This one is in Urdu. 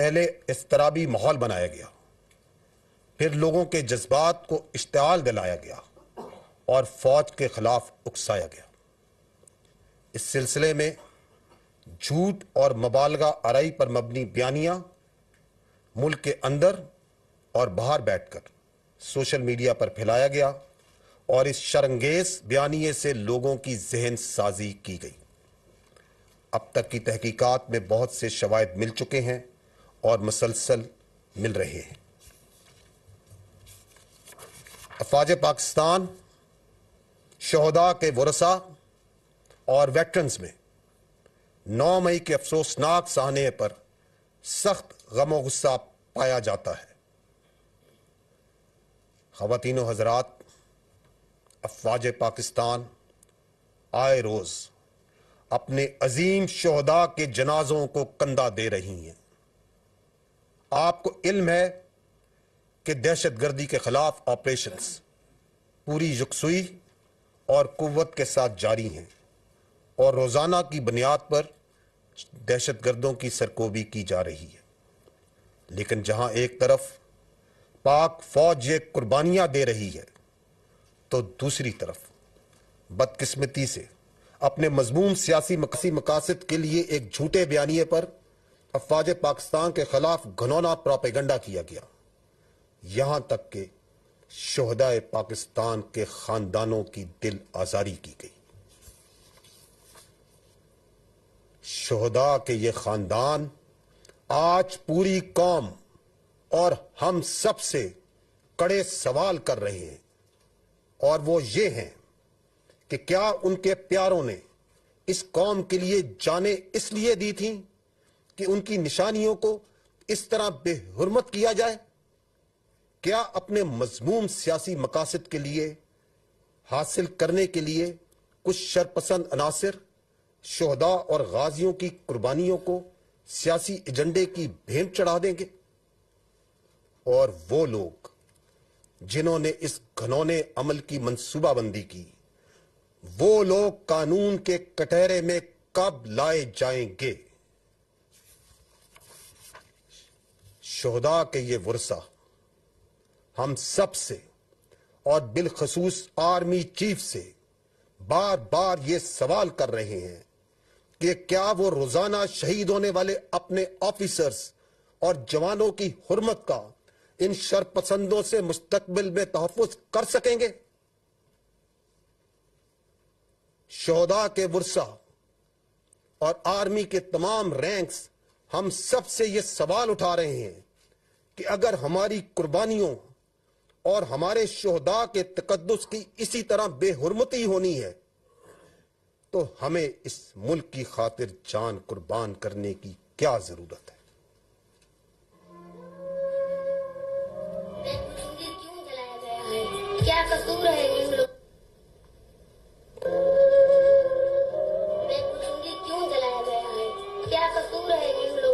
پہلے اضطرابی ماحول بنایا گیا، پھر لوگوں کے جذبات کو اشتعال دلایا گیا اور فوج کے خلاف اکسایا گیا۔ اس سلسلے میں جھوٹ اور مبالغہ آرائی پر مبنی بیانیاں ملک کے اندر اور باہر بیٹھ کر سوشل میڈیا پر پھیلایا گیا اور اس شرانگیز بیانیے سے لوگوں کی ذہن سازی کی گئی۔ اب تک کی تحقیقات میں بہت سے شواہد مل چکے ہیں اور مسلسل مل رہے ہیں۔ افواج پاکستان شہداء کے ورثاء اور ویٹرنز میں 9 مئی کے افسوسناک سانحے پر سخت غم و غصہ پایا جاتا ہے۔ خواتین و حضرات، افواج پاکستان آئے روز اپنے عظیم شہداء کے جنازوں کو کندھا دے رہی ہیں۔ آپ کو علم ہے کہ دہشت گردی کے خلاف آپریشنز پوری یکسوئی اور قوت کے ساتھ جاری ہیں اور روزانہ کی بنیاد پر دہشت گردوں کی سرکوبی کی جا رہی ہے۔ لیکن جہاں ایک طرف پاک فوج یہ قربانیاں دے رہی ہے تو دوسری طرف بدقسمتی سے اپنے مذموم سیاسی مقاصد کے لیے ایک جھوٹے بیانیے پر افواج پاکستان کے خلاف گھنونا پروپیگنڈا کیا گیا، یہاں تک کہ شہدائے پاکستان کے خاندانوں کی دل آزاری کی گئی۔ شہداء کے یہ خاندان آج پوری قوم اور ہم سب سے کڑے سوال کر رہے ہیں، اور وہ یہ ہیں کہ کیا ان کے پیاروں نے اس قوم کے لیے جانیں اس لیے دی تھیں کہ ان کی نشانیوں کو اس طرح بے حرمت کیا جائے؟ کیا اپنے مذموم سیاسی مقاصد کے لیے حاصل کرنے کے لیے کچھ شرپسند عناصر شہداء اور غازیوں کی قربانیوں کو سیاسی ایجنڈے کی بھینٹ چڑھا دیں گے؟ اور وہ لوگ جنہوں نے اس گھنونے عمل کی منصوبہ بندی کی، وہ لوگ قانون کے کٹہرے میں کب لائے جائیں گے؟ شہداء کے یہ ورثاء ہم سب سے اور بالخصوص آرمی چیف سے بار بار یہ سوال کر رہے ہیں کہ کیا وہ روزانہ شہید ہونے والے اپنے آفیسرز اور جوانوں کی حرمت کا ان شرپسندوں سے مستقبل میں تحفظ کر سکیں گے؟ شہداء کے ورثاء اور آرمی کے تمام رینکس ہم سب سے یہ سوال اٹھا رہے ہیں کہ اگر ہماری قربانیوں اور ہمارے شہداء کے تقدس کی اسی طرح بے حرمتی ہونی ہے تو ہمیں اس ملک کی خاطر جان قربان کرنے کی کیا ضرورت ہے؟ کیا قصور ہے ان لوگ؟ کیوں جلایا گیا ہے؟ کیا قصور ہے ان لوگ؟